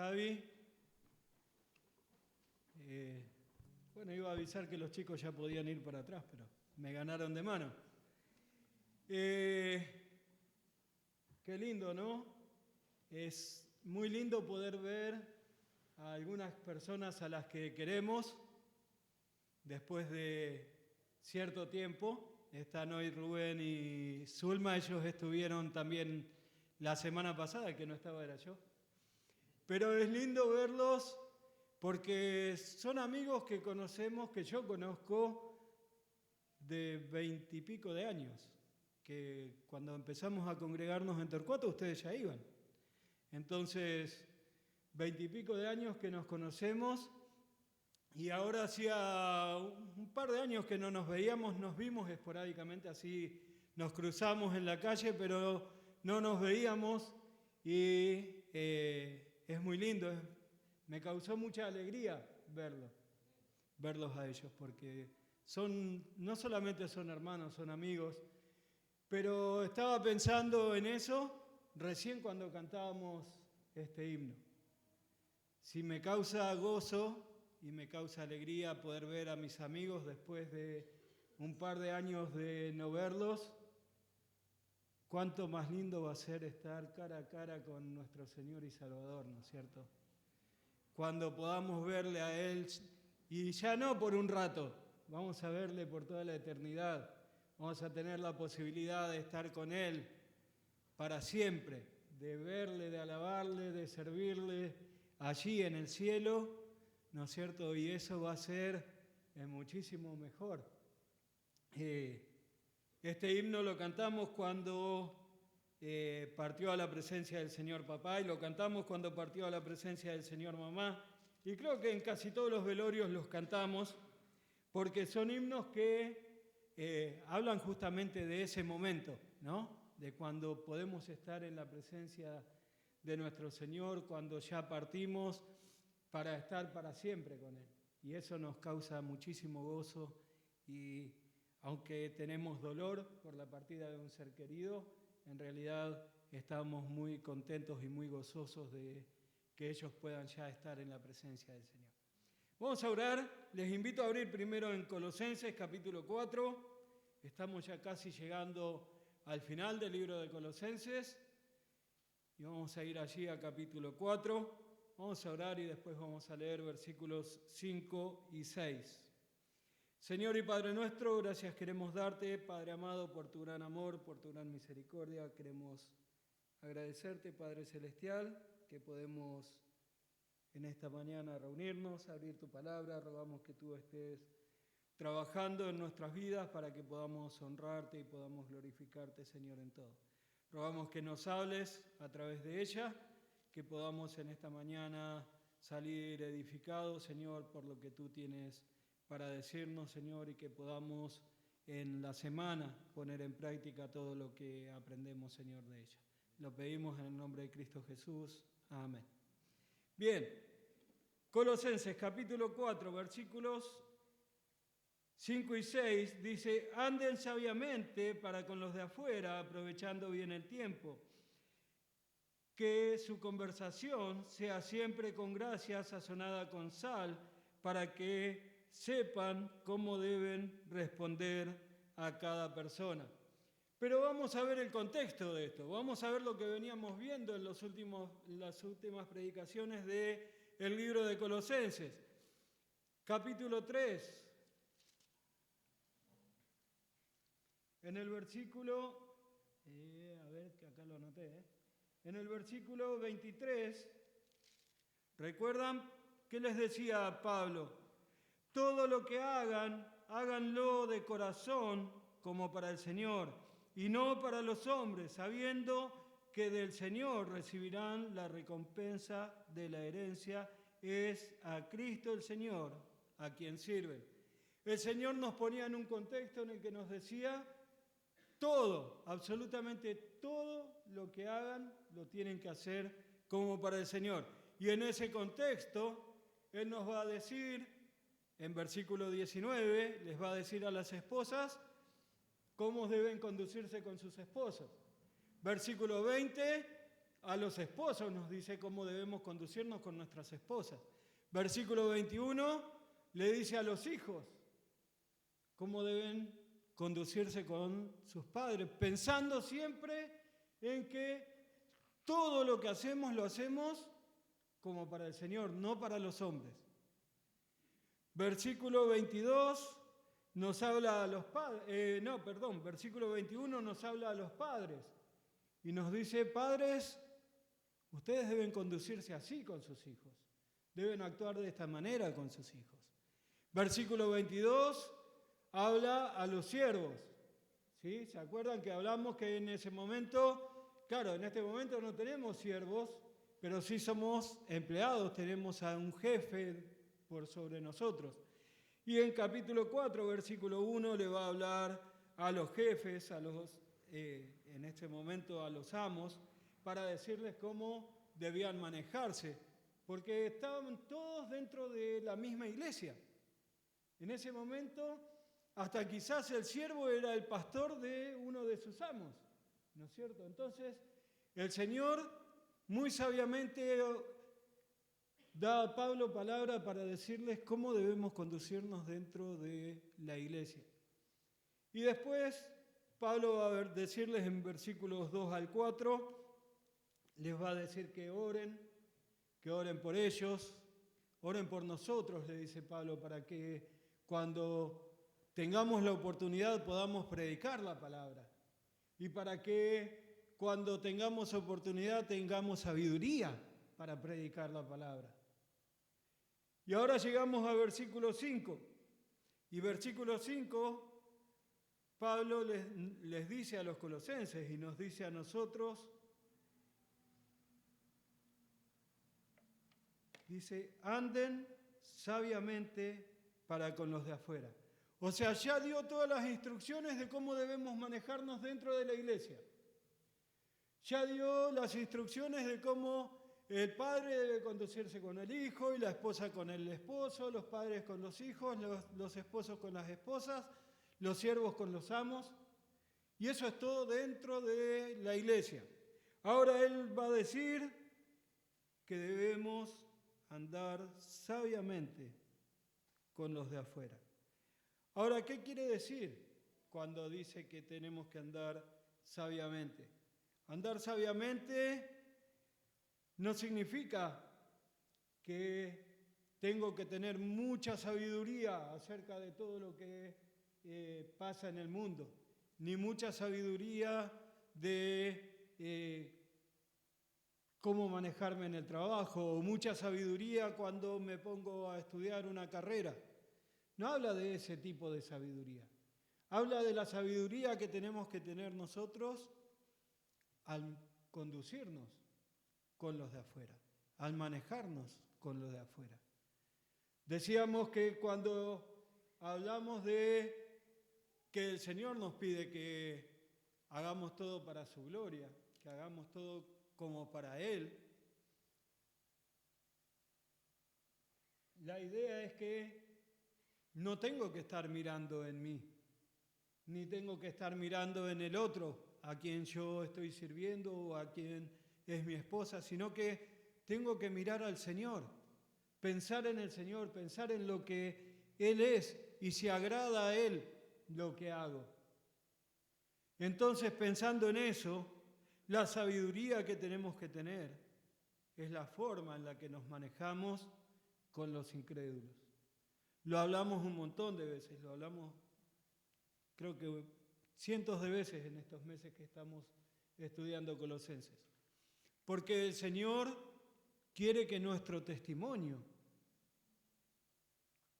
Javi. Bueno, iba a avisar que los chicos ya podían ir para atrás, pero me ganaron de mano. Qué lindo, ¿no? Es muy lindo poder ver a algunas personas a las que queremos después de cierto tiempo. Están hoy Rubén y Zulma, ellos estuvieron también la semana pasada, el que no estaba era yo. Pero es lindo verlos porque son amigos que conocemos, que yo conozco de 20 y pico de años, que cuando empezamos a congregarnos en Torcuato ustedes ya iban. Entonces, 20 y pico de años que nos conocemos y ahora hacía un par de años que no nos veíamos, nos vimos esporádicamente, así nos cruzamos en la calle, pero no nos veíamos y es muy lindo, me causó mucha alegría verlos a ellos, porque no solamente son hermanos, son amigos, pero estaba pensando en eso recién cuando cantábamos este himno. Si me causa gozo y me causa alegría poder ver a mis amigos después de un par de años de no verlos, cuánto más lindo va a ser estar cara a cara con nuestro Señor y Salvador, ¿no es cierto? Cuando podamos verle a Él, y ya no por un rato, vamos a verle por toda la eternidad, vamos a tener la posibilidad de estar con Él para siempre, de verle, de alabarle, de servirle allí en el cielo, ¿no es cierto? Y eso va a ser muchísimo mejor. Este himno lo cantamos cuando partió a la presencia del Señor Papá y lo cantamos cuando partió a la presencia del Señor Mamá. Y creo que en casi todos los velorios los cantamos porque son himnos que hablan justamente de ese momento, ¿no? De cuando podemos estar en la presencia de nuestro Señor, cuando ya partimos para estar para siempre con Él. Y eso nos causa muchísimo gozo y aunque tenemos dolor por la partida de un ser querido, en realidad estamos muy contentos y muy gozosos de que ellos puedan ya estar en la presencia del Señor. Vamos a orar, les invito a abrir primero en Colosenses capítulo 4, estamos ya casi llegando al final del libro de Colosenses y vamos a ir allí a capítulo 4, vamos a orar y después vamos a leer versículos 5 y 6. Señor y Padre nuestro, gracias queremos darte, Padre amado, por tu gran amor, por tu gran misericordia. Queremos agradecerte, Padre Celestial, que podemos en esta mañana reunirnos, abrir tu palabra. Rogamos que tú estés trabajando en nuestras vidas para que podamos honrarte y podamos glorificarte, Señor, en todo. Rogamos que nos hables a través de ella, que podamos en esta mañana salir edificados, Señor, por lo que tú tienes para decirnos, Señor, y que podamos en la semana poner en práctica todo lo que aprendemos, Señor, de ella. Lo pedimos en el nombre de Cristo Jesús. Amén. Bien, Colosenses capítulo 4, versículos 5 y 6, dice, anden sabiamente para con los de afuera, aprovechando bien el tiempo, que su conversación sea siempre con gracia, sazonada con sal, para que sepan cómo deben responder a cada persona. Pero vamos a ver el contexto de esto, vamos a ver lo que veníamos viendo en las últimas predicaciones del libro de Colosenses. Capítulo 3, en el versículo, a ver que acá lo anoté, en el versículo 23, ¿recuerdan qué les decía Pablo? Todo lo que hagan, háganlo de corazón como para el Señor y no para los hombres, sabiendo que del Señor recibirán la recompensa de la herencia, es a Cristo el Señor a quien sirven. El Señor nos ponía en un contexto en el que nos decía, todo, absolutamente todo lo que hagan, lo tienen que hacer como para el Señor. Y en ese contexto, Él nos va a decir, en versículo 19, les va a decir a las esposas cómo deben conducirse con sus esposos. Versículo 20, a los esposos nos dice cómo debemos conducirnos con nuestras esposas. Versículo 21 le dice a los hijos cómo deben conducirse con sus padres, pensando siempre en que todo lo que hacemos lo hacemos como para el Señor, no para los hombres. Versículo 22 nos habla a los padres, versículo 21 nos habla a los padres y nos dice, padres, ustedes deben conducirse así con sus hijos, deben actuar de esta manera con sus hijos. Versículo 22 habla a los siervos, ¿sí? ¿Se acuerdan que hablamos que en ese momento, claro, en este momento no tenemos siervos, pero sí somos empleados, tenemos a un jefe por sobre nosotros. Y en capítulo 4, versículo 1, le va a hablar a los jefes, en este momento a los amos, para decirles cómo debían manejarse, porque estaban todos dentro de la misma iglesia. En ese momento, hasta quizás el siervo era el pastor de uno de sus amos, ¿no es cierto? Entonces, el Señor muy sabiamente da a Pablo palabra para decirles cómo debemos conducirnos dentro de la iglesia. Y después, Pablo va a decirles en versículos 2 al 4, les va a decir que oren por ellos, oren por nosotros, le dice Pablo, para que cuando tengamos la oportunidad podamos predicar la palabra y para que cuando tengamos oportunidad tengamos sabiduría para predicar la palabra. Y ahora llegamos a versículo 5. Y versículo 5, Pablo les dice a los colosenses y nos dice a nosotros, dice, anden sabiamente para con los de afuera. O sea, ya dio todas las instrucciones de cómo debemos manejarnos dentro de la iglesia. Ya dio las instrucciones de cómo el padre debe conducirse con el hijo y la esposa con el esposo, los padres con los hijos, los esposos con las esposas, los siervos con los amos. Y eso es todo dentro de la iglesia. Ahora él va a decir que debemos andar sabiamente con los de afuera. Ahora, ¿qué quiere decir cuando dice que tenemos que andar sabiamente? Andar sabiamente no significa que tengo que tener mucha sabiduría acerca de todo lo que pasa en el mundo, ni mucha sabiduría de cómo manejarme en el trabajo, o mucha sabiduría cuando me pongo a estudiar una carrera. No habla de ese tipo de sabiduría. Habla de la sabiduría que tenemos que tener nosotros al conducirnos con los de afuera, al manejarnos con los de afuera. Decíamos que cuando hablamos de que el Señor nos pide que hagamos todo para su gloria, que hagamos todo como para Él, la idea es que no tengo que estar mirando en mí, ni tengo que estar mirando en el otro, a quien yo estoy sirviendo o a quien es mi esposa, sino que tengo que mirar al Señor, pensar en el Señor, pensar en lo que Él es y si agrada a Él lo que hago. Entonces, pensando en eso, la sabiduría que tenemos que tener es la forma en la que nos manejamos con los incrédulos. Lo hablamos un montón de veces, lo hablamos creo que cientos de veces en estos meses que estamos estudiando Colosenses. Porque el Señor quiere que nuestro testimonio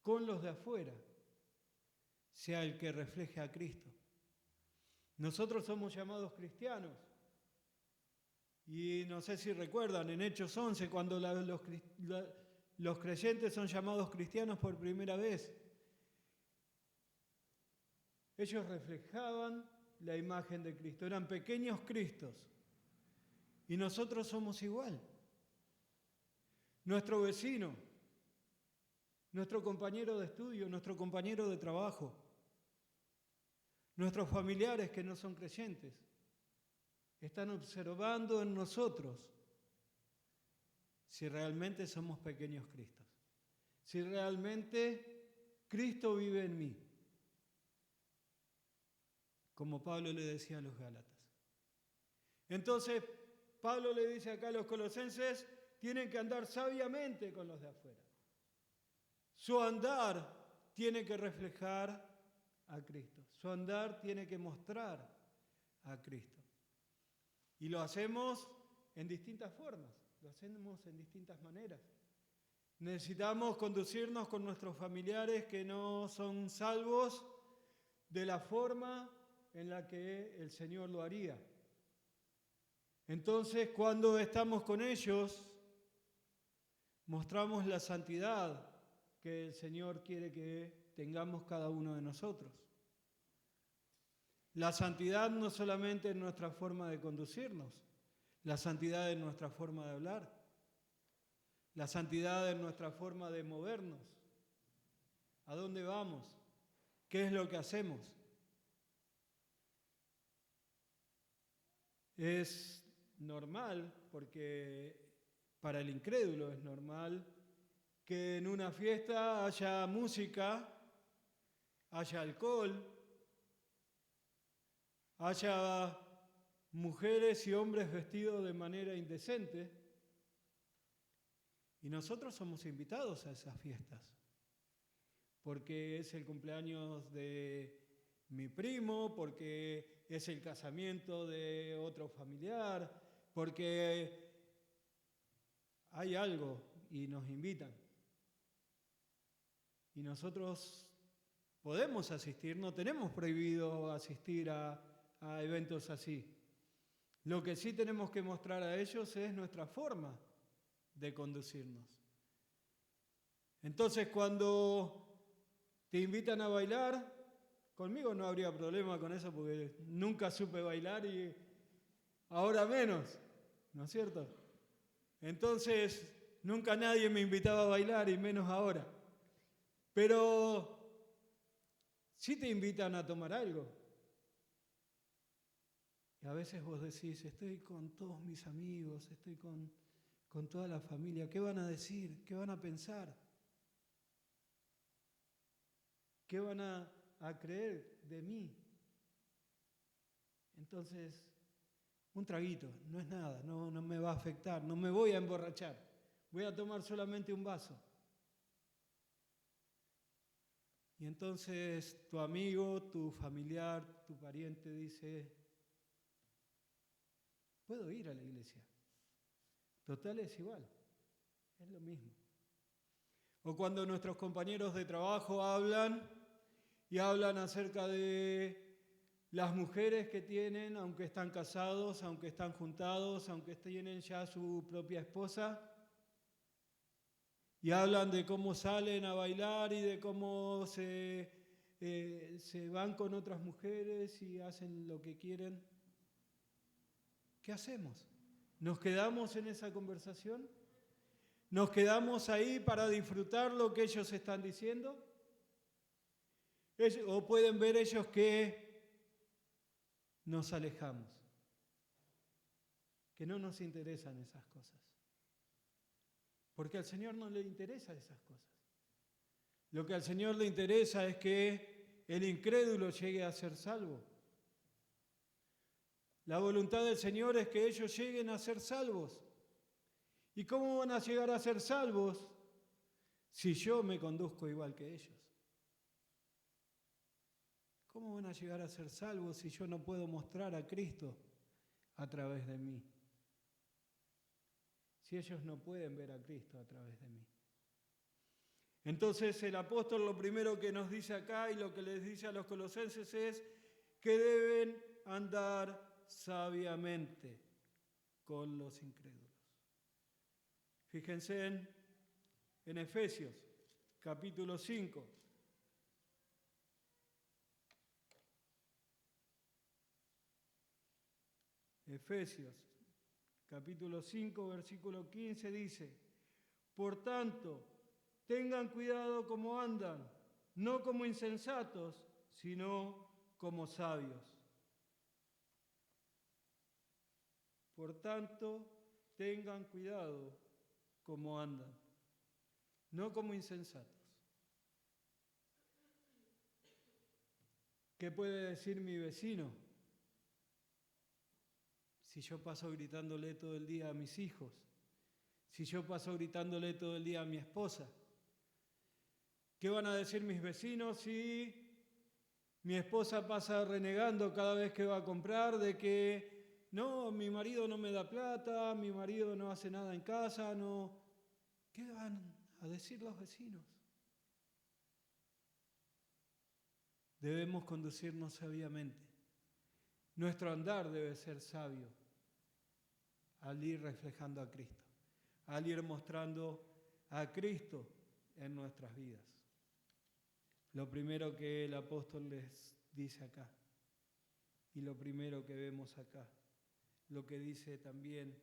con los de afuera sea el que refleje a Cristo. Nosotros somos llamados cristianos. Y no sé si recuerdan, en Hechos 11, cuando los creyentes son llamados cristianos por primera vez, ellos reflejaban la imagen de Cristo, eran pequeños Cristos. Y nosotros somos igual. Nuestro vecino, nuestro compañero de estudio, nuestro compañero de trabajo, nuestros familiares que no son creyentes, Están observando en nosotros si realmente somos pequeños Cristos, si realmente Cristo vive en mí, como Pablo le decía a los Gálatas. Entonces, Pablo le dice acá a los colosenses, tienen que andar sabiamente con los de afuera. Su andar tiene que reflejar a Cristo. Su andar tiene que mostrar a Cristo. Y lo hacemos en distintas formas, lo hacemos en distintas maneras. Necesitamos conducirnos con nuestros familiares que no son salvos de la forma en la que el Señor lo haría. Entonces, cuando estamos con ellos, mostramos la santidad que el Señor quiere que tengamos cada uno de nosotros. La santidad no solamente en nuestra forma de conducirnos, la santidad en nuestra forma de hablar, la santidad en nuestra forma de movernos. ¿A dónde vamos? ¿Qué es lo que hacemos? Es normal, porque para el incrédulo es normal, que en una fiesta haya música, haya alcohol, haya mujeres y hombres vestidos de manera indecente, y nosotros somos invitados a esas fiestas, porque es el cumpleaños de mi primo, porque es el casamiento de otro familiar, porque hay algo y nos invitan. Y nosotros podemos asistir, no tenemos prohibido asistir a eventos así. Lo que sí tenemos que mostrar a ellos es nuestra forma de conducirnos. Entonces, cuando te invitan a bailar, conmigo no habría problema con eso porque nunca supe bailar y ahora menos, ¿no es cierto? Entonces, nunca nadie me invitaba a bailar y menos ahora. Pero sí te invitan a tomar algo. Y a veces vos decís, estoy con todos mis amigos, estoy con toda la familia, ¿qué van a decir? ¿Qué van a pensar? ¿Qué van a creer de mí? Entonces, un traguito, no es nada, no me va a afectar, no me voy a emborrachar, voy a tomar solamente un vaso. Y entonces tu amigo, tu familiar, tu pariente dice, puedo ir a la iglesia. Total es igual, es lo mismo. O cuando nuestros compañeros de trabajo hablan acerca de las mujeres que tienen, aunque están casados, aunque están juntados, aunque tienen ya su propia esposa, y hablan de cómo salen a bailar y de cómo se van con otras mujeres y hacen lo que quieren. ¿Qué hacemos? ¿Nos quedamos en esa conversación? ¿Nos quedamos ahí para disfrutar lo que ellos están diciendo? ¿O pueden ver ellos que nos alejamos? Que no nos interesan esas cosas. Porque al Señor no le interesan esas cosas. Lo que al Señor le interesa es que el incrédulo llegue a ser salvo. La voluntad del Señor es que ellos lleguen a ser salvos. ¿Y cómo van a llegar a ser salvos si yo me conduzco igual que ellos? ¿Cómo van a llegar a ser salvos si yo no puedo mostrar a Cristo a través de mí? Si ellos no pueden ver a Cristo a través de mí. Entonces el apóstol lo primero que nos dice acá y lo que les dice a los colosenses es que deben andar sabiamente con los incrédulos. Fíjense en Efesios, capítulo 5. Efesios, capítulo 5, versículo 15 dice, por tanto, tengan cuidado como andan, no como insensatos, sino como sabios. Por tanto, tengan cuidado cómo andan, no como insensatos. ¿Qué puede decir mi vecino si yo paso gritándole todo el día a mis hijos? Si yo paso gritándole todo el día a mi esposa. ¿Qué van a decir mis vecinos si mi esposa pasa renegando cada vez que va a comprar de que no, mi marido no me da plata, mi marido no hace nada en casa, no? ¿Qué van a decir los vecinos? Debemos conducirnos sabiamente. Nuestro andar debe ser sabio al ir reflejando a Cristo, al ir mostrando a Cristo en nuestras vidas. Lo primero que el apóstol les dice acá, y lo primero que vemos acá, lo que dice también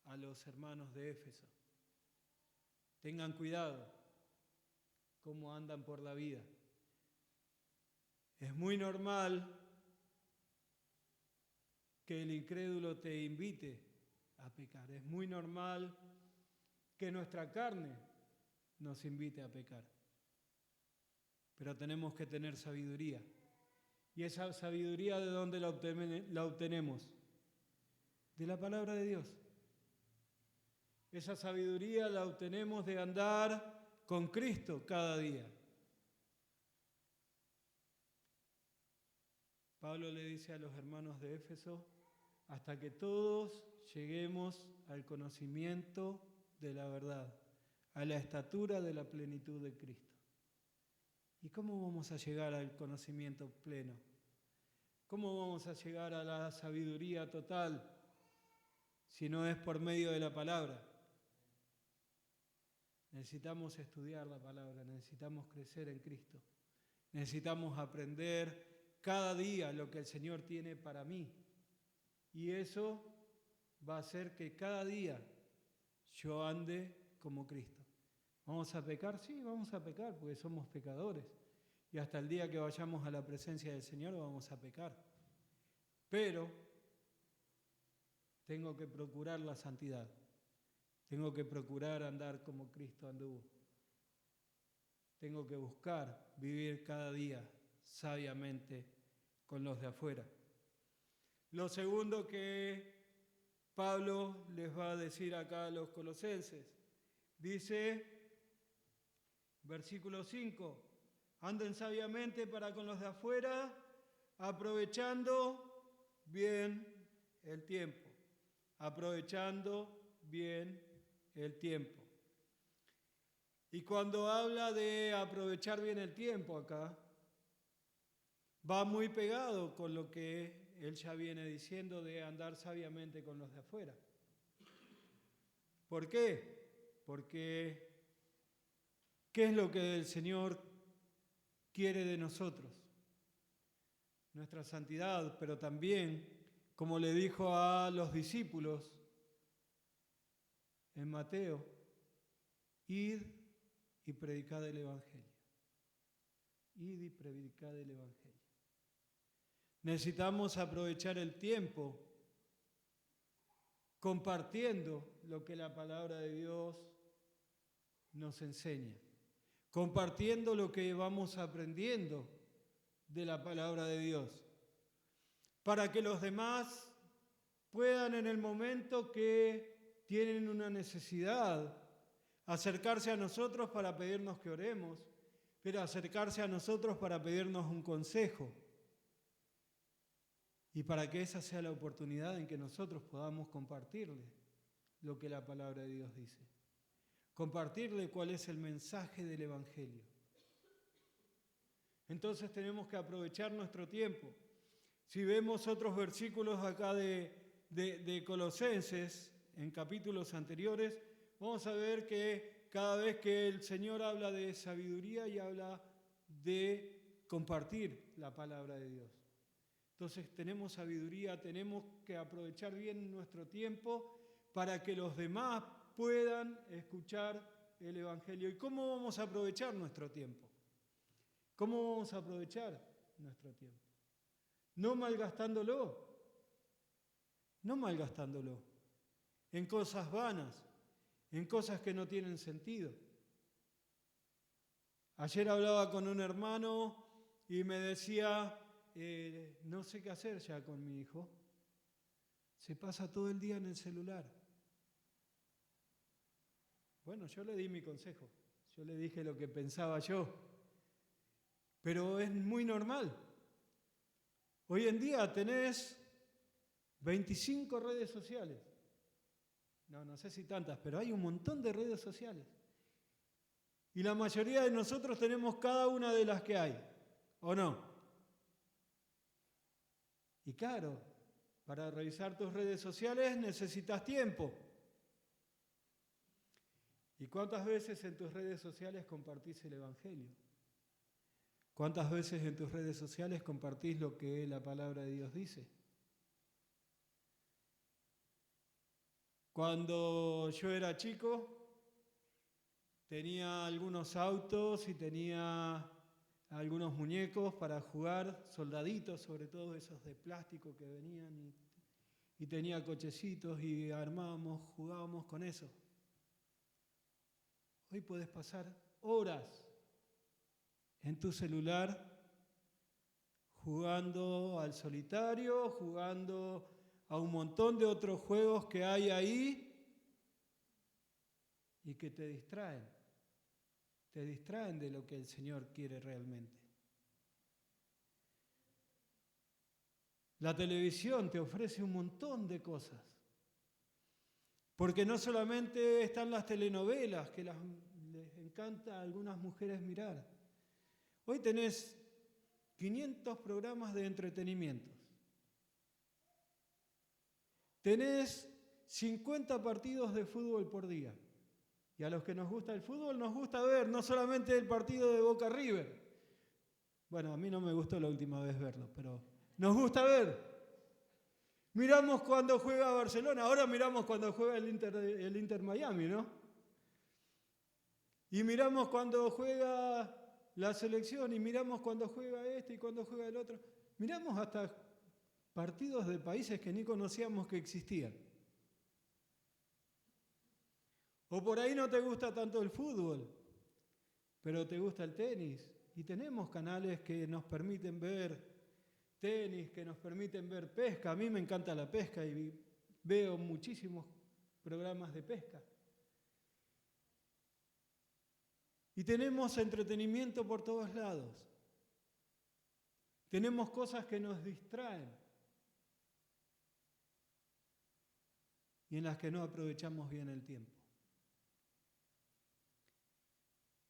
a los hermanos de Éfeso. Tengan cuidado cómo andan por la vida. Es muy normal que el incrédulo te invite a pecar. Es muy normal que nuestra carne nos invite a pecar. Pero tenemos que tener sabiduría. ¿Y esa sabiduría de dónde la obtenemos? De la palabra de Dios. Esa sabiduría la obtenemos de andar con Cristo cada día. Pablo le dice a los hermanos de Éfeso, hasta que todos lleguemos al conocimiento de la verdad, a la estatura de la plenitud de Cristo. ¿Y cómo vamos a llegar al conocimiento pleno? ¿Cómo vamos a llegar a la sabiduría total si no es por medio de la palabra? Necesitamos estudiar la palabra, necesitamos crecer en Cristo, necesitamos aprender cada día lo que el Señor tiene para mí. Y eso va a hacer que cada día yo ande como Cristo. ¿Vamos a pecar? Sí, vamos a pecar porque somos pecadores. Y hasta el día que vayamos a la presencia del Señor vamos a pecar. Pero tengo que procurar la santidad. Tengo que procurar andar como Cristo anduvo. Tengo que buscar vivir cada día sabiamente con los de afuera. Lo segundo que Pablo les va a decir acá a los colosenses, dice, versículo 5, anden sabiamente para con los de afuera, aprovechando bien el tiempo, aprovechando bien el tiempo. Y cuando habla de aprovechar bien el tiempo acá, va muy pegado con lo que él ya viene diciendo de andar sabiamente con los de afuera. ¿Por qué? Porque ¿qué es lo que el Señor quiere de nosotros? Nuestra santidad, pero también, como le dijo a los discípulos en Mateo, id y predicad el Evangelio. Id y predicad el Evangelio. Necesitamos aprovechar el tiempo compartiendo lo que la palabra de Dios nos enseña, compartiendo lo que vamos aprendiendo de la palabra de Dios, para que los demás puedan en el momento que tienen una necesidad acercarse a nosotros para pedirnos que oremos, pero acercarse a nosotros para pedirnos un consejo. Y para que esa sea la oportunidad en que nosotros podamos compartirle lo que la palabra de Dios dice. Compartirle cuál es el mensaje del Evangelio. Entonces tenemos que aprovechar nuestro tiempo. Si vemos otros versículos acá de Colosenses, en capítulos anteriores, vamos a ver que cada vez que el Señor habla de sabiduría y habla de compartir la palabra de Dios. Entonces tenemos sabiduría, tenemos que aprovechar bien nuestro tiempo para que los demás puedan escuchar el Evangelio. ¿Y cómo vamos a aprovechar nuestro tiempo? ¿Cómo vamos a aprovechar nuestro tiempo? No malgastándolo. no malgastándolo en cosas vanas, en cosas que no tienen sentido. Ayer hablaba con un hermano y me decía, no sé qué hacer ya con mi hijo. Se pasa todo el día en el celular. Bueno, yo le di mi consejo. Yo le dije lo que pensaba yo. Pero es muy normal. Hoy en día tenés 25 redes sociales. No sé si tantas, pero hay un montón de redes sociales. Y la mayoría de nosotros tenemos cada una de las que hay, ¿o no? Y claro, para revisar tus redes sociales necesitas tiempo. ¿Y cuántas veces en tus redes sociales compartís el Evangelio? ¿Cuántas veces en tus redes sociales compartís lo que la palabra de Dios dice? Cuando yo era chico, tenía algunos autos y tenía algunos muñecos para jugar, soldaditos, sobre todo esos de plástico que venían, y tenía cochecitos y armábamos, jugábamos con eso. Hoy podés pasar horas en tu celular jugando al solitario, jugando a un montón de otros juegos que hay ahí y que te distraen de lo que el Señor quiere realmente. La televisión te ofrece un montón de cosas, porque no solamente están las telenovelas que les encanta a algunas mujeres mirar. Hoy tenés 500 programas de entretenimiento. Tenés 50 partidos de fútbol por día. Y a los que nos gusta el fútbol nos gusta ver no solamente el partido de Boca River. Bueno, a mí no me gustó la última vez verlo, pero nos gusta ver. Miramos cuando juega Barcelona, ahora miramos cuando juega el Inter Miami, ¿no? Y miramos cuando juega la selección, y miramos cuando juega este y cuando juega el otro. Miramos hasta partidos de países que ni conocíamos que existían. O por ahí no te gusta tanto el fútbol, pero te gusta el tenis. Y tenemos canales que nos permiten ver tenis, que nos permiten ver pesca. A mí me encanta la pesca y veo muchísimos programas de pesca. Y tenemos entretenimiento por todos lados. Tenemos cosas que nos distraen y en las que no aprovechamos bien el tiempo.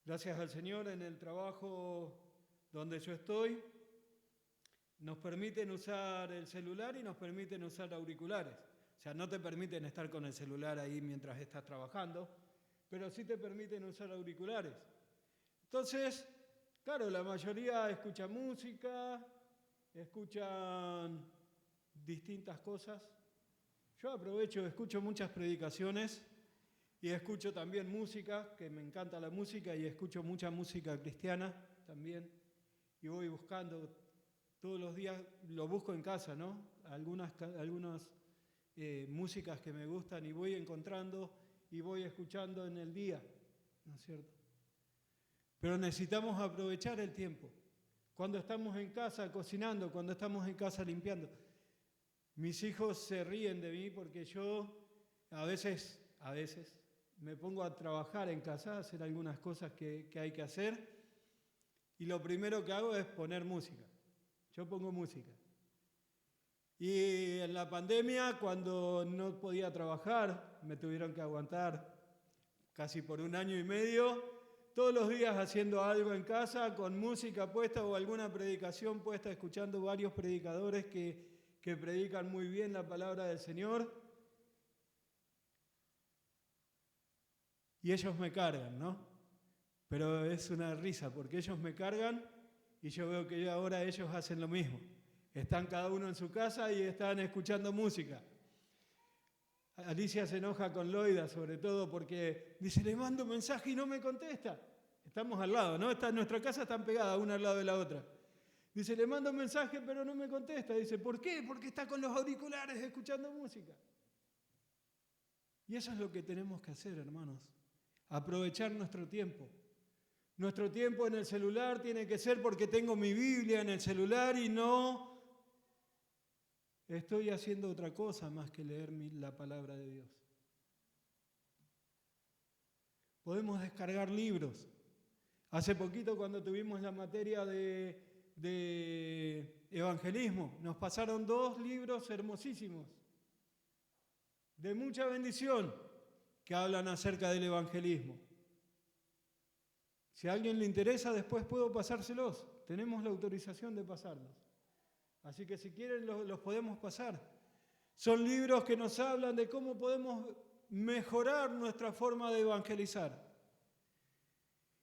Gracias al Señor, en el trabajo donde yo estoy, nos permiten usar el celular y nos permiten usar auriculares. O sea, no te permiten estar con el celular ahí mientras estás trabajando, pero sí te permiten usar auriculares. Entonces, claro, la mayoría escucha música, escuchan distintas cosas. Yo aprovecho, escucho muchas predicaciones y escucho también música, que me encanta la música, y escucho mucha música cristiana también. Y voy buscando, todos los días lo busco en casa, ¿no? Algunas músicas que me gustan y voy encontrando y voy escuchando en el día, ¿no es cierto? Pero necesitamos aprovechar el tiempo. Cuando estamos en casa cocinando, cuando estamos en casa limpiando. Mis hijos se ríen de mí porque yo a veces me pongo a trabajar en casa, a hacer algunas cosas que hay que hacer, y lo primero que hago es poner música. Yo pongo música. Y en la pandemia, cuando no podía trabajar, me tuvieron que aguantar casi por 1 año y medio, todos los días haciendo algo en casa, con música puesta o alguna predicación puesta, escuchando varios predicadores que predican muy bien la palabra del Señor. Y ellos me cargan, ¿no? Pero es una risa, porque ellos me cargan y yo veo que ahora ellos hacen lo mismo. Están cada uno en su casa y están escuchando música. Alicia se enoja con Loida, sobre todo porque dice, le mando un mensaje y no me contesta. Estamos al lado, ¿no? Nuestra casa están pegadas, una al lado de la otra. Dice, le mando un mensaje pero no me contesta. Dice, ¿por qué? Porque está con los auriculares escuchando música. Y eso es lo que tenemos que hacer, hermanos. Aprovechar nuestro tiempo. Nuestro tiempo en el celular tiene que ser porque tengo mi Biblia en el celular y no estoy haciendo otra cosa más que leer la palabra de Dios. Podemos descargar libros. Hace poquito cuando tuvimos la materia de evangelismo, nos pasaron 2 libros hermosísimos, de mucha bendición, que hablan acerca del evangelismo. Si a alguien le interesa, después puedo pasárselos. Tenemos la autorización de pasarlos. Así que si quieren los podemos pasar. Son libros que nos hablan de cómo podemos mejorar nuestra forma de evangelizar.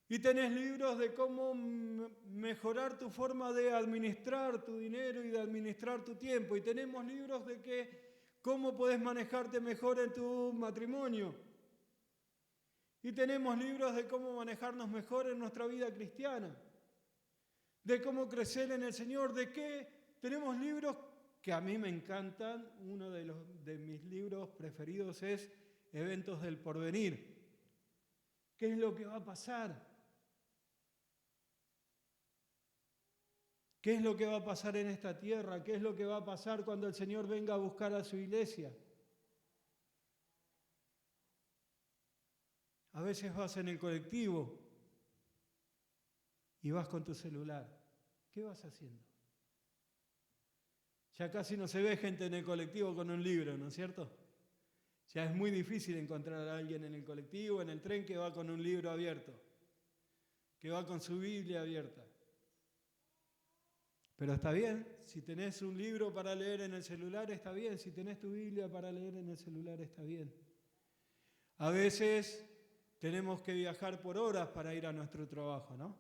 Y tenés libros de cómo mejorar tu forma de administrar tu dinero y de administrar tu tiempo. Y tenemos libros de cómo podés manejarte mejor en tu matrimonio. Y tenemos libros de cómo manejarnos mejor en nuestra vida cristiana. De cómo crecer en el Señor. Tenemos libros que a mí me encantan. Uno de mis libros preferidos es Eventos del Porvenir. ¿Qué es lo que va a pasar? ¿Qué es lo que va a pasar en esta tierra? ¿Qué es lo que va a pasar cuando el Señor venga a buscar a su iglesia? A veces vas en el colectivo y vas con tu celular. ¿Qué vas haciendo? Ya casi no se ve gente en el colectivo con un libro, ¿no es cierto? Ya es muy difícil encontrar a alguien en el colectivo, en el tren, que va con un libro abierto, que va con su Biblia abierta. Pero está bien, si tenés un libro para leer en el celular, está bien. Si tenés tu Biblia para leer en el celular, está bien. A veces tenemos que viajar por horas para ir a nuestro trabajo, ¿no?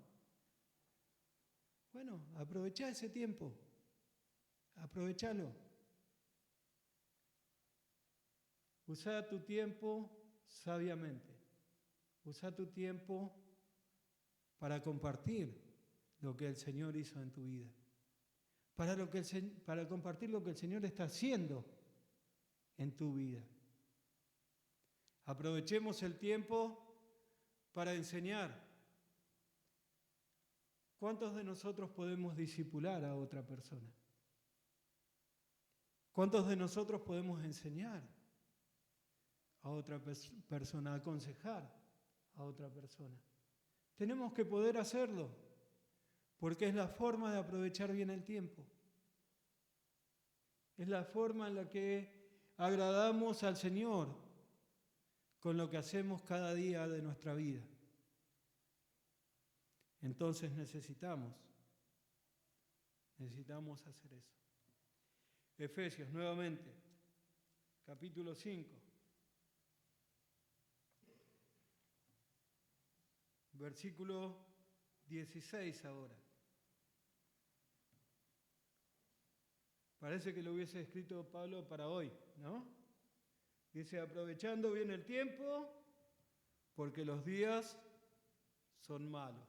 Bueno, aprovechá ese tiempo. Aprovechalo. Usá tu tiempo sabiamente. Usá tu tiempo para compartir lo que el Señor hizo en tu vida. Para compartir lo que el Señor está haciendo en tu vida. Aprovechemos el tiempo para enseñar. ¿Cuántos de nosotros podemos discipular a otra persona? ¿Cuántos de nosotros podemos enseñar a otra persona, aconsejar a otra persona? Tenemos que poder hacerlo, porque es la forma de aprovechar bien el tiempo. Es la forma en la que agradamos al Señor con lo que hacemos cada día de nuestra vida. Entonces necesitamos hacer eso. Efesios, nuevamente, capítulo 5, versículo 16 ahora. Parece que lo hubiese escrito Pablo para hoy, ¿no? Dice, aprovechando bien el tiempo, porque los días son malos.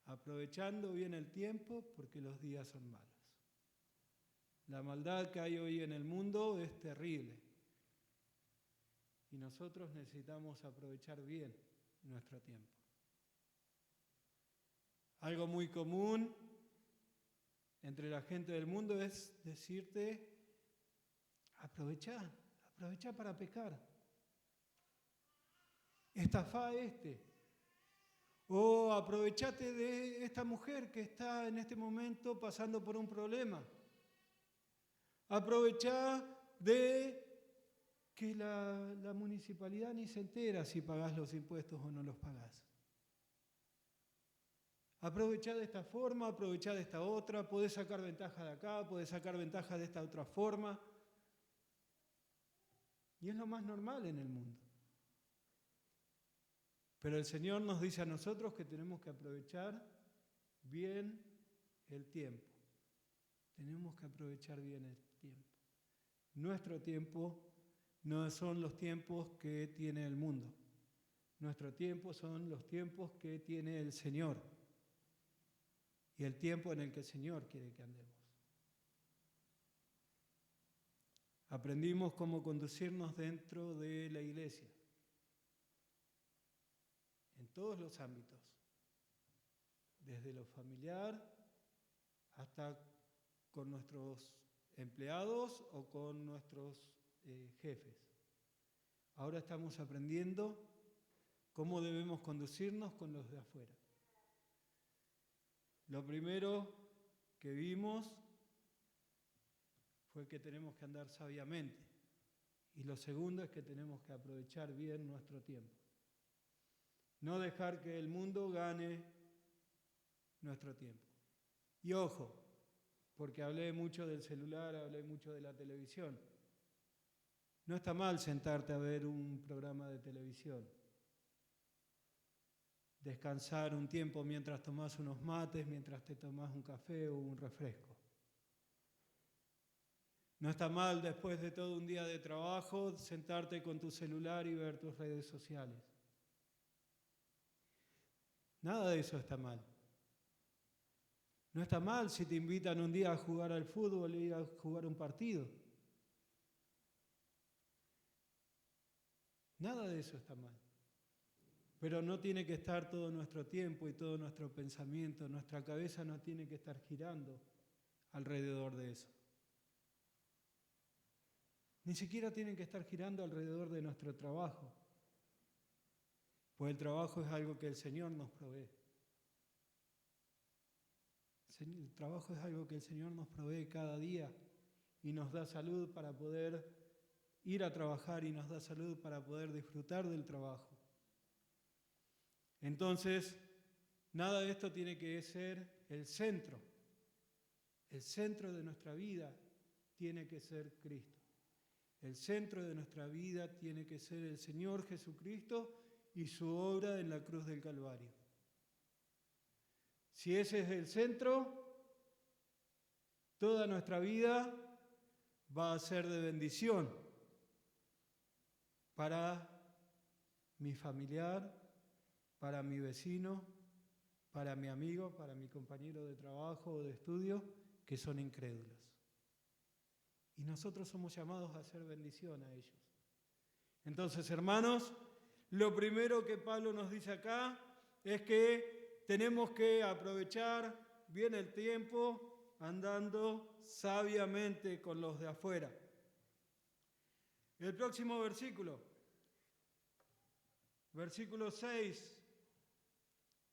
Aprovechando bien el tiempo, porque los días son malos. La maldad que hay hoy en el mundo es terrible. Y nosotros necesitamos aprovechar bien nuestro tiempo. Algo muy común entre la gente del mundo es decirte, aprovecha para pecar. Estafá a este. O aprovechate de esta mujer que está en este momento pasando por un problema. Aprovechá de que la municipalidad ni se entera si pagás los impuestos o no los pagás. Aprovechá de esta forma, aprovechá de esta otra, podés sacar ventaja de acá, podés sacar ventaja de esta otra forma. Y es lo más normal en el mundo. Pero el Señor nos dice a nosotros que tenemos que aprovechar bien el tiempo. Tenemos que aprovechar bien el tiempo. Nuestro tiempo no son los tiempos que tiene el mundo. Nuestro tiempo son los tiempos que tiene el Señor. y el tiempo en el que el Señor quiere que andemos. Aprendimos cómo conducirnos dentro de la iglesia, en todos los ámbitos, desde lo familiar hasta con nuestros empleados o con nuestros jefes. Ahora estamos aprendiendo cómo debemos conducirnos con los de afuera. Lo primero que vimos fue que tenemos que andar sabiamente. Y lo segundo es que tenemos que aprovechar bien nuestro tiempo. No dejar que el mundo gane nuestro tiempo. Y ojo, porque hablé mucho del celular, hablé mucho de la televisión. No está mal sentarte a ver un programa de televisión. Descansar un tiempo mientras tomás unos mates, mientras te tomás un café o un refresco. No está mal después de todo un día de trabajo sentarte con tu celular y ver tus redes sociales. Nada de eso está mal. No está mal si te invitan un día a jugar al fútbol e ir a jugar un partido. Nada de eso está mal. Pero no tiene que estar todo nuestro tiempo y todo nuestro pensamiento, nuestra cabeza no tiene que estar girando alrededor de eso. Ni siquiera tienen que estar girando alrededor de nuestro trabajo, pues el trabajo es algo que el Señor nos provee. El trabajo es algo que el Señor nos provee cada día y nos da salud para poder ir a trabajar y nos da salud para poder disfrutar del trabajo. Entonces, nada de esto tiene que ser el centro. El centro de nuestra vida tiene que ser Cristo. El centro de nuestra vida tiene que ser el Señor Jesucristo y su obra en la cruz del Calvario. Si ese es el centro, toda nuestra vida va a ser de bendición para mi familiar, para mi vecino, para mi amigo, para mi compañero de trabajo o de estudio, que son incrédulos. Y nosotros somos llamados a hacer bendición a ellos. Entonces, hermanos, lo primero que Pablo nos dice acá es que tenemos que aprovechar bien el tiempo andando sabiamente con los de afuera. El próximo versículo, versículo 6.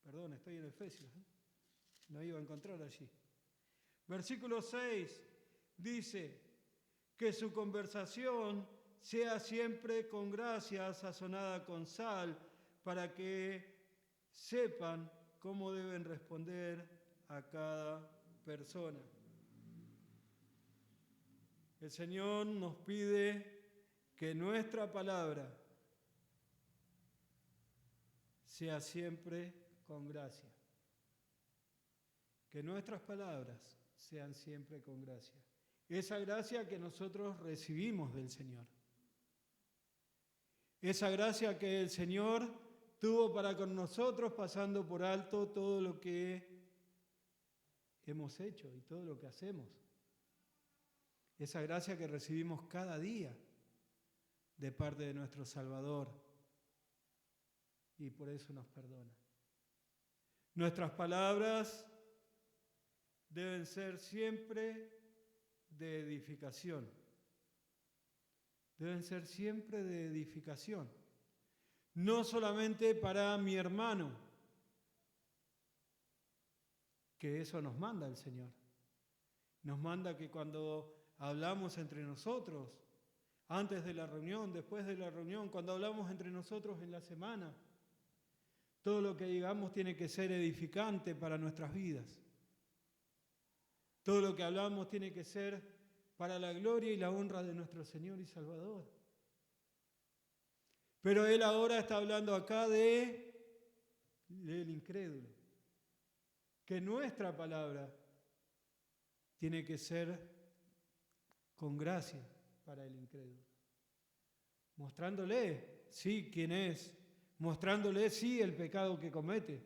Perdón, estoy en Efesios, no iba a encontrar allí. Versículo 6 dice que su conversación sea siempre con gracia, sazonada con sal, para que sepan cómo deben responder a cada persona. El Señor nos pide que nuestra palabra sea siempre con gracia. Que nuestras palabras sean siempre con gracia. Esa gracia que nosotros recibimos del Señor. Esa gracia que el Señor tuvo para con nosotros pasando por alto todo lo que hemos hecho y todo lo que hacemos. Esa gracia que recibimos cada día de parte de nuestro Salvador y por eso nos perdona. Nuestras palabras deben ser siempre de edificación. Deben ser siempre de edificación. No solamente para mi hermano, que eso nos manda el Señor. Nos manda que cuando hablamos entre nosotros, antes de la reunión, después de la reunión, cuando hablamos entre nosotros en la semana, todo lo que digamos tiene que ser edificante para nuestras vidas. Todo lo que hablamos tiene que ser para la gloria y la honra de nuestro Señor y Salvador. Pero Él ahora está hablando acá del incrédulo. Que nuestra palabra tiene que ser con gracia para el incrédulo. Mostrándole, sí, quién es. Mostrándole, sí, el pecado que comete.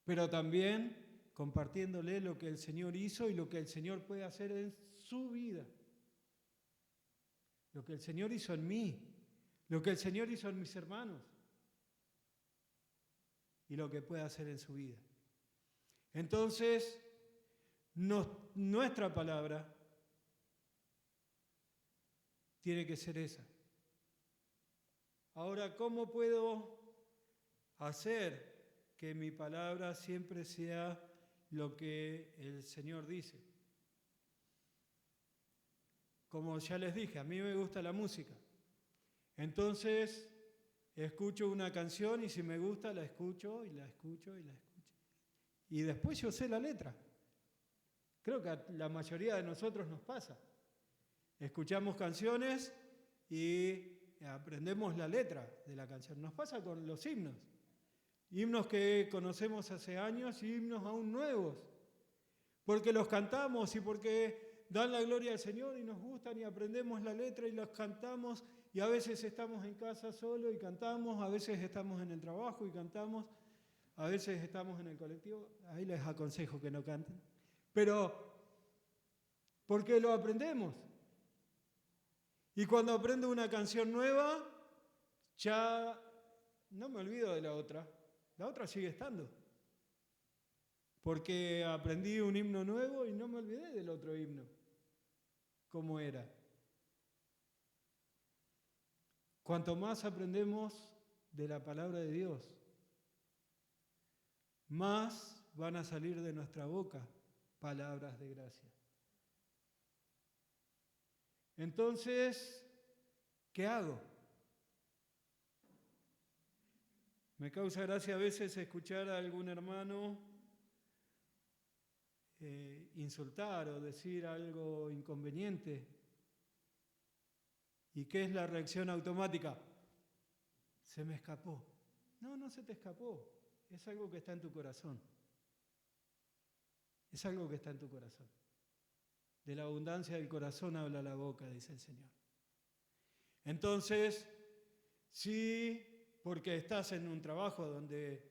pero también compartiéndole lo que el Señor hizo y lo que el Señor puede hacer en su vida. Lo que el Señor hizo en mí, lo que el Señor hizo en mis hermanos y lo que puede hacer en su vida. Entonces, nuestra palabra tiene que ser esa. Ahora, ¿cómo puedo hacer que mi palabra siempre sea lo que el Señor dice? Como ya les dije, a mí me gusta la música. Entonces, escucho una canción y si me gusta la escucho y la escucho y la escucho. Y después yo sé la letra. Creo que a la mayoría de nosotros nos pasa. Escuchamos canciones y aprendemos la letra de la canción. Nos pasa con los himnos. Himnos que conocemos hace años y himnos aún nuevos. Porque los cantamos y porque dan la gloria al Señor y nos gustan y aprendemos la letra y los cantamos. Y a veces estamos en casa solo y cantamos, a veces estamos en el trabajo y cantamos, a veces estamos en el colectivo. Ahí les aconsejo que no canten. Pero, porque lo aprendemos. Y cuando aprendo una canción nueva, ya no me olvido de la otra. La otra sigue estando. Porque aprendí un himno nuevo y no me olvidé del otro himno. ¿Cómo era? Cuanto más aprendemos de la palabra de Dios, más van a salir de nuestra boca palabras de gracia. Entonces, ¿qué hago? Me causa gracia a veces escuchar a algún hermano insultar o decir algo inconveniente. ¿Y qué es la reacción automática? Se me escapó. No, no se te escapó. Es algo que está en tu corazón. Es algo que está en tu corazón. De la abundancia del corazón habla la boca, dice el Señor. Entonces, sí, porque estás en un trabajo donde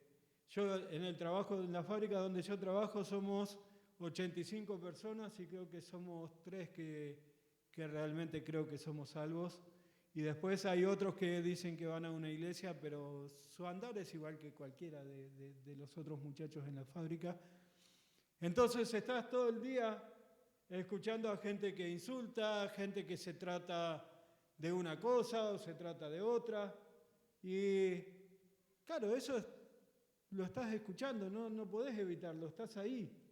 en la fábrica donde yo trabajo somos 85 personas y creo que somos 3 que realmente creo que somos salvos. Y después hay otros que dicen que van a una iglesia, pero su andar es igual que cualquiera de los otros muchachos en la fábrica. Entonces estás todo el día escuchando a gente que insulta, gente que se trata de una cosa o se trata de otra. Y claro, eso lo estás escuchando, no podés evitarlo, estás ahí.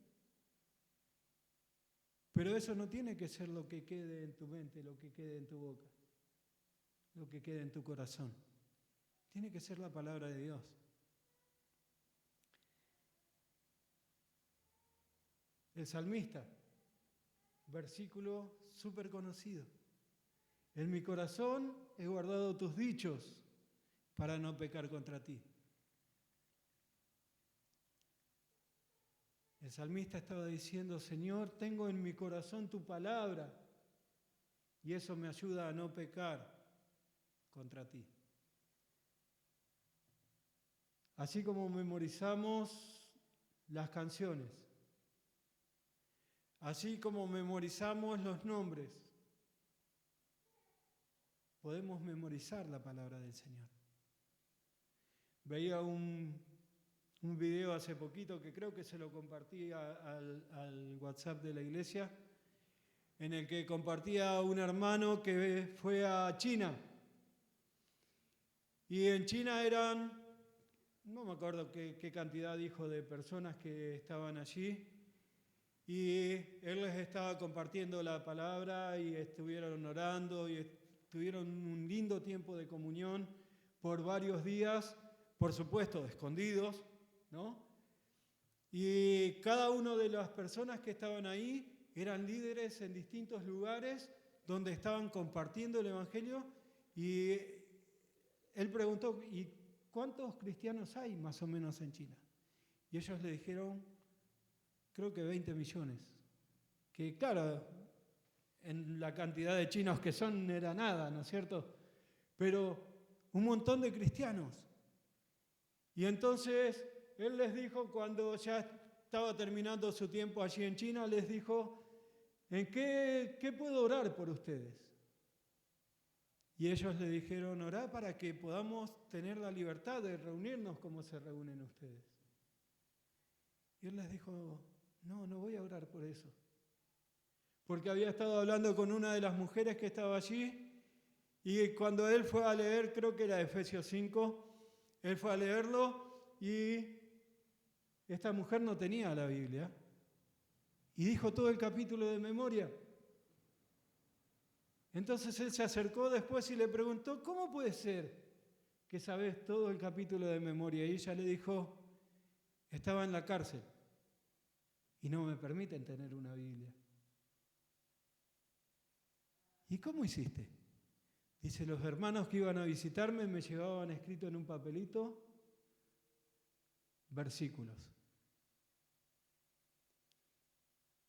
Pero eso no tiene que ser lo que quede en tu mente, lo que quede en tu boca, lo que quede en tu corazón. Tiene que ser la palabra de Dios. El salmista, versículo súper conocido. En mi corazón he guardado tus dichos para no pecar contra ti. El salmista estaba diciendo, Señor, tengo en mi corazón tu palabra y eso me ayuda a no pecar contra ti. Así como memorizamos las canciones, así como memorizamos los nombres, podemos memorizar la palabra del Señor. Veía un video hace poquito que creo que se lo compartí al WhatsApp de la iglesia, en el que compartía un hermano que fue a China. Y en China eran, no me acuerdo qué cantidad dijo de personas que estaban allí, y él les estaba compartiendo la palabra y estuvieron orando y tuvieron un lindo tiempo de comunión por varios días, por supuesto, escondidos, ¿no? Y cada una de las personas que estaban ahí eran líderes en distintos lugares donde estaban compartiendo el Evangelio y él preguntó, ¿y cuántos cristianos hay más o menos en China? Y ellos le dijeron, creo que 20 millones. Que claro, en la cantidad de chinos que son era nada, ¿no es cierto? Pero un montón de cristianos. Y entonces él les dijo, cuando ya estaba terminando su tiempo allí en China, les dijo, ¿en qué puedo orar por ustedes? Y ellos le dijeron, orá para que podamos tener la libertad de reunirnos como se reúnen ustedes. Y él les dijo, no voy a orar por eso. Porque había estado hablando con una de las mujeres que estaba allí, y cuando él fue a leer, creo que era Efesios 5, él fue a leerlo y esta mujer no tenía la Biblia. Y dijo todo el capítulo de memoria. Entonces él se acercó después y le preguntó, ¿cómo puede ser que sabes todo el capítulo de memoria? Y ella le dijo, estaba en la cárcel y no me permiten tener una Biblia. ¿Y cómo hiciste? Dice, los hermanos que iban a visitarme me llevaban escrito en un papelito versículos.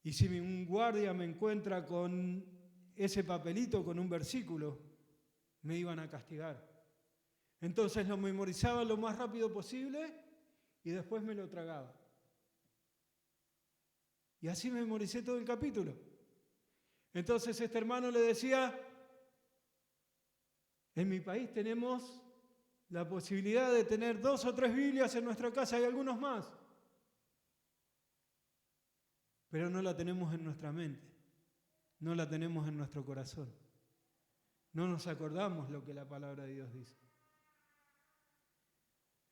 Y si un guardia me encuentra con ese papelito, con un versículo, me iban a castigar. Entonces lo memorizaba lo más rápido posible y después me lo tragaba. Y así memoricé todo el capítulo. Entonces este hermano le decía, en mi país tenemos la posibilidad de tener 2 o 3 Biblias en nuestra casa y algunos más, pero no la tenemos en nuestra mente, no la tenemos en nuestro corazón. No nos acordamos lo que la palabra de Dios dice.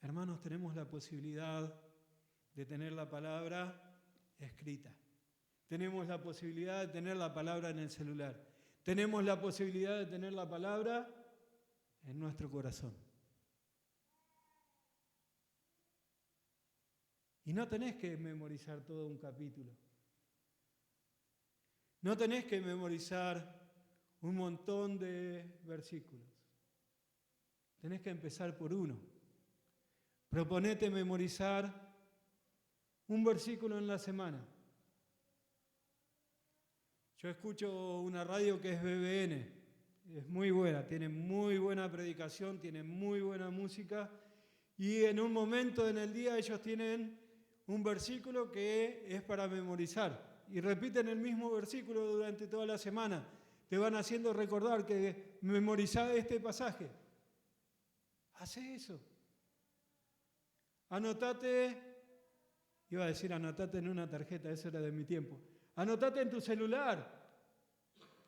Hermanos, tenemos la posibilidad de tener la palabra escrita. Tenemos la posibilidad de tener la palabra en el celular. Tenemos la posibilidad de tener la palabra en nuestro corazón. Y no tenés que memorizar todo un capítulo. No tenés que memorizar un montón de versículos. Tenés que empezar por uno. Proponete memorizar un versículo en la semana. Yo escucho una radio que es BBN, es muy buena, tiene muy buena predicación, tiene muy buena música, y en un momento en el día ellos tienen un versículo que es para memorizar, y repiten el mismo versículo durante toda la semana. Te van haciendo recordar que memorizá este pasaje. Hacé eso. Anotate en una tarjeta, eso era de mi tiempo. Anotate en tu celular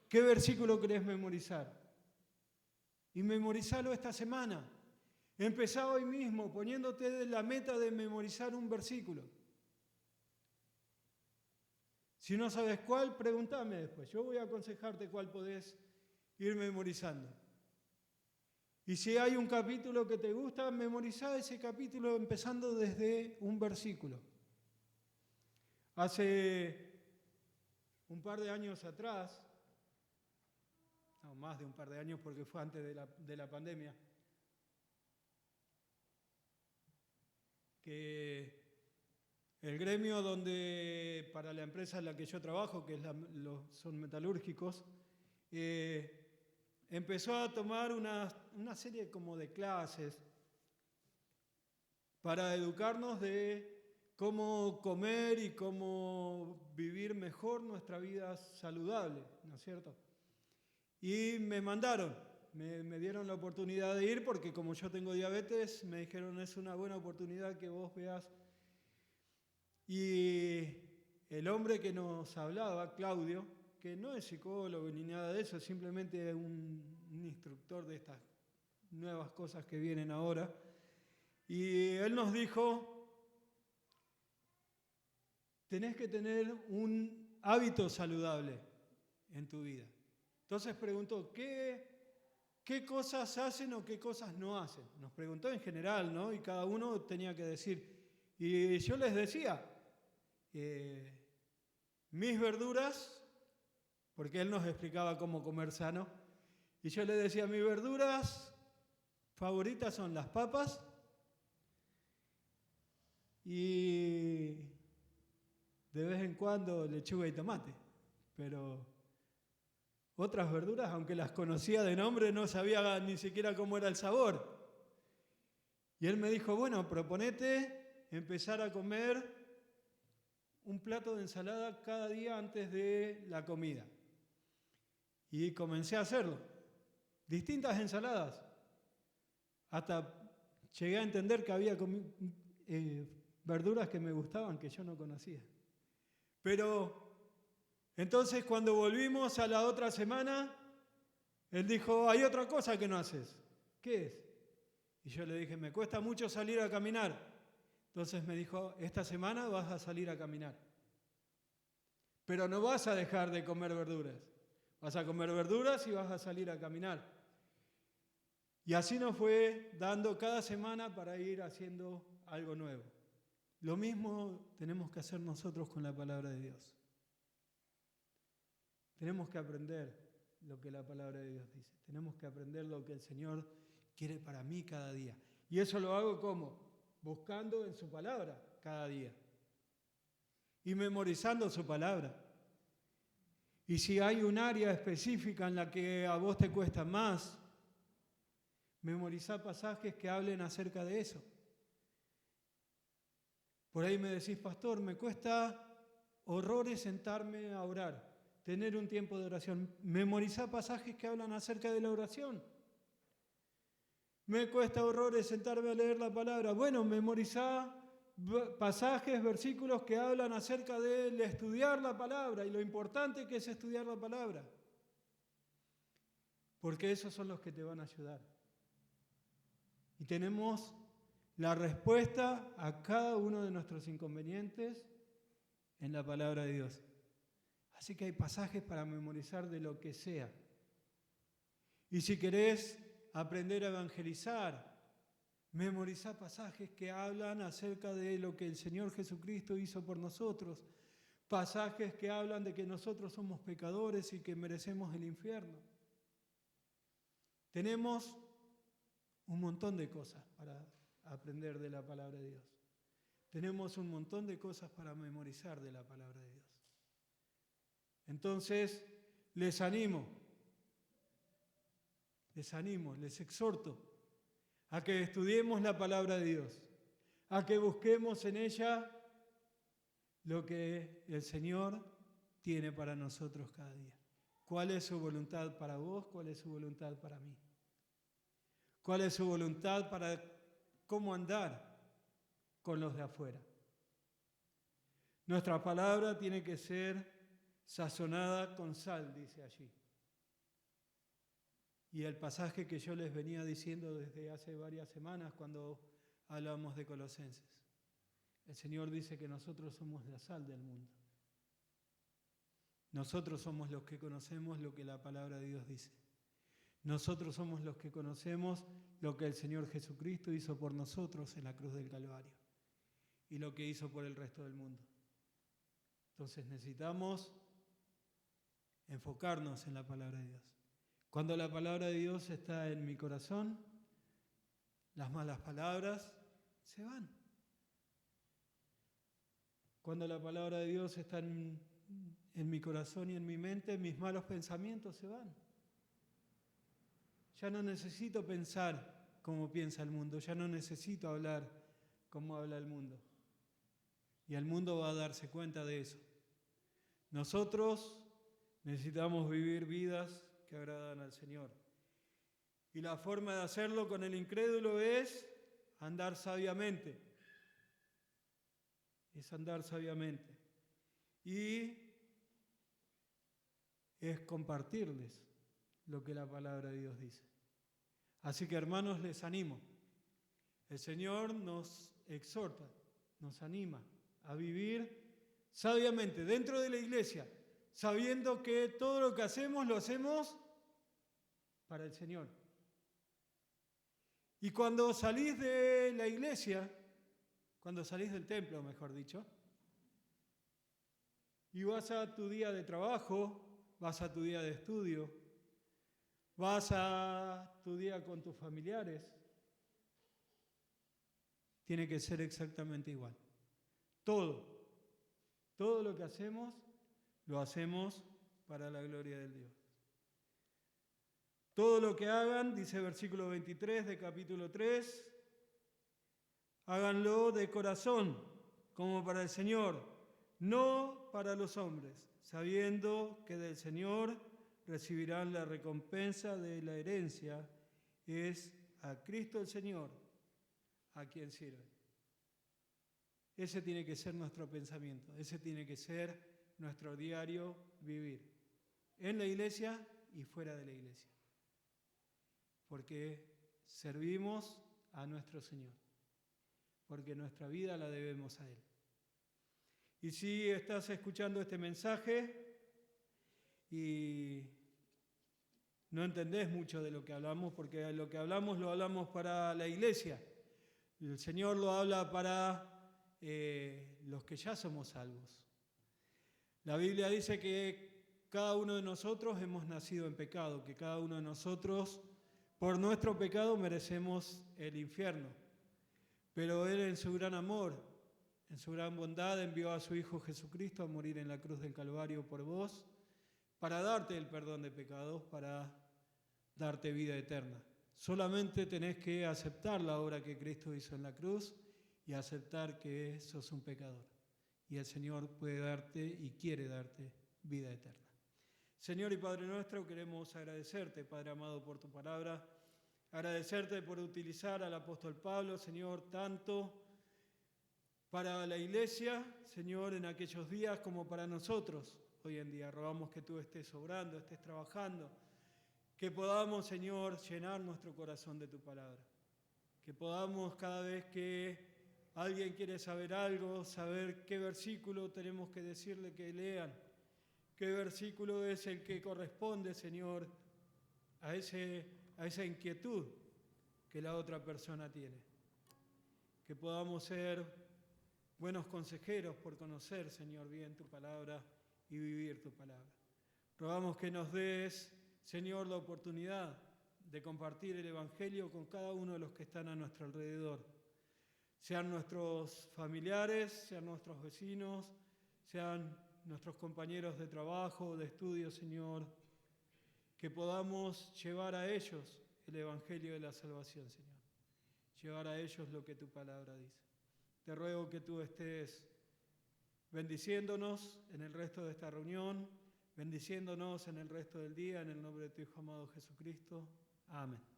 qué versículo querés memorizar. Y memorizalo esta semana. Empezá hoy mismo poniéndote la meta de memorizar un versículo. Si no sabes cuál, pregúntame después. Yo voy a aconsejarte cuál podés ir memorizando. Y si hay un capítulo que te gusta, memorizá ese capítulo empezando desde un versículo. Hace un par de años atrás, no, más de un par de años porque fue antes de la pandemia, que el gremio para la empresa en la que yo trabajo, que son metalúrgicos, empezó a tomar una serie como de clases para educarnos de cómo comer y cómo vivir mejor nuestra vida saludable, ¿no es cierto? Y me mandaron, me dieron la oportunidad de ir porque como yo tengo diabetes, me dijeron es una buena oportunidad que vos veas. Y el hombre que nos hablaba, Claudio, que no es psicólogo ni nada de eso, simplemente un instructor de estas nuevas cosas que vienen ahora, y él nos dijo, tenés que tener un hábito saludable en tu vida. Entonces preguntó, ¿qué cosas hacen o qué cosas no hacen? Nos preguntó en general, ¿no? Y cada uno tenía que decir. Y yo les decía, mis verduras, porque él nos explicaba cómo comer sano, y yo le decía, mis verduras favoritas son las papas y de vez en cuando lechuga y tomate, pero otras verduras, aunque las conocía de nombre, no sabía ni siquiera cómo era el sabor. Y él me dijo, bueno, proponete empezar a comer un plato de ensalada cada día antes de la comida. Y comencé a hacerlo. Distintas ensaladas. Hasta llegué a entender que había verduras que me gustaban, que yo no conocía. Pero entonces cuando volvimos a la otra semana, él dijo, hay otra cosa que no haces. ¿Qué es? Y yo le dije, me cuesta mucho salir a caminar. Entonces me dijo, esta semana vas a salir a caminar. Pero no vas a dejar de comer verduras. Vas a comer verduras y vas a salir a caminar. Y así nos fue dando cada semana para ir haciendo algo nuevo. Lo mismo tenemos que hacer nosotros con la palabra de Dios. Tenemos que aprender lo que la palabra de Dios dice. Tenemos que aprender lo que el Señor quiere para mí cada día. Y eso lo hago ¿cómo? Buscando en su palabra cada día. Y memorizando su palabra. Y si hay un área específica en la que a vos te cuesta más, memorizá pasajes que hablen acerca de eso. Por ahí me decís, pastor, me cuesta horrores sentarme a orar, tener un tiempo de oración. Memorizá pasajes que hablan acerca de la oración. Me cuesta horrores sentarme a leer la palabra. Bueno, memorizá pasajes, versículos que hablan acerca de estudiar la palabra y lo importante que es estudiar la palabra. Porque esos son los que te van a ayudar. Y tenemos la respuesta a cada uno de nuestros inconvenientes en la palabra de Dios. Así que hay pasajes para memorizar de lo que sea. Y si querés aprender a evangelizar, memorizá pasajes que hablan acerca de lo que el Señor Jesucristo hizo por nosotros. Pasajes que hablan de que nosotros somos pecadores y que merecemos el infierno. Tenemos un montón de cosas para aprender de la palabra de Dios. Tenemos un montón de cosas para memorizar de la palabra de Dios. Entonces, les animo, les exhorto a que estudiemos la palabra de Dios, a que busquemos en ella lo que el Señor tiene para nosotros cada día. ¿Cuál es su voluntad para vos? ¿Cuál es su voluntad para mí? ¿Cuál es su voluntad para cómo andar con los de afuera? Nuestra palabra tiene que ser sazonada con sal, dice allí. Y el pasaje que yo les venía diciendo desde hace varias semanas cuando hablamos de Colosenses. El Señor dice que nosotros somos la sal del mundo. Nosotros somos los que conocemos lo que la palabra de Dios dice. Nosotros somos los que conocemos lo que el Señor Jesucristo hizo por nosotros en la cruz del Calvario y lo que hizo por el resto del mundo. Entonces necesitamos enfocarnos en la palabra de Dios. Cuando la palabra de Dios está en mi corazón, las malas palabras se van. Cuando la palabra de Dios está en mi corazón y en mi mente, mis malos pensamientos se van. Ya no necesito pensar como piensa el mundo, ya no necesito hablar como habla el mundo. Y el mundo va a darse cuenta de eso. Nosotros necesitamos vivir vidas que agradan al Señor. Y la forma de hacerlo con el incrédulo es andar sabiamente. Es andar sabiamente. Y es compartirles lo que la palabra de Dios dice. Así que, hermanos, les animo. El Señor nos exhorta, nos anima a vivir sabiamente dentro de la iglesia, sabiendo que todo lo que hacemos lo hacemos para el Señor. Y cuando salís de la iglesia, cuando salís del templo, mejor dicho, y vas a tu día de trabajo, vas a tu día de estudio, vas a tu día con tus familiares, tiene que ser exactamente igual. Todo lo que hacemos, lo hacemos para la gloria del Dios. Todo lo que hagan, dice versículo 23 de capítulo 3, Háganlo de corazón, como para el Señor, no para los hombres, sabiendo que del Señor recibirán la recompensa de la herencia, es a Cristo el Señor, a quien sirven. Ese tiene que ser nuestro pensamiento, ese tiene que ser nuestro diario vivir, en la iglesia y fuera de la iglesia, porque servimos a nuestro Señor, porque nuestra vida la debemos a Él. Y si estás escuchando este mensaje y no entendés mucho de lo que hablamos, porque lo que hablamos lo hablamos para la iglesia, el Señor lo habla para los que ya somos salvos. La Biblia dice que cada uno de nosotros hemos nacido en pecado, que cada uno de nosotros por nuestro pecado merecemos el infierno. Pero Él en su gran amor, en su gran bondad, envió a su Hijo Jesucristo a morir en la cruz del Calvario por vos, para darte el perdón de pecados, para darte vida eterna. Solamente tenés que aceptar la obra que Cristo hizo en la cruz y aceptar que sos un pecador. Y el Señor puede darte y quiere darte vida eterna. Señor y Padre nuestro, queremos agradecerte, Padre amado, por tu palabra, agradecerte por utilizar al apóstol Pablo, Señor, tanto para la iglesia, Señor, en aquellos días como para nosotros hoy en día. Rogamos que tú estés obrando, estés trabajando, que podamos, Señor, llenar nuestro corazón de tu palabra, que podamos cada vez que alguien quiere saber algo, saber qué versículo tenemos que decirle que lean, qué versículo es el que corresponde, Señor, a esa inquietud que la otra persona tiene. Que podamos ser buenos consejeros por conocer, Señor, bien tu palabra y vivir tu palabra. Rogamos que nos des, Señor, la oportunidad de compartir el Evangelio con cada uno de los que están a nuestro alrededor. Sean nuestros familiares, sean nuestros vecinos, sean nuestros compañeros de trabajo, de estudio, Señor, que podamos llevar a ellos el Evangelio de la salvación, Señor. Llevar a ellos lo que tu palabra dice. Te ruego que tú estés bendiciéndonos en el resto de esta reunión, bendiciéndonos en el resto del día, en el nombre de tu Hijo amado Jesucristo. Amén.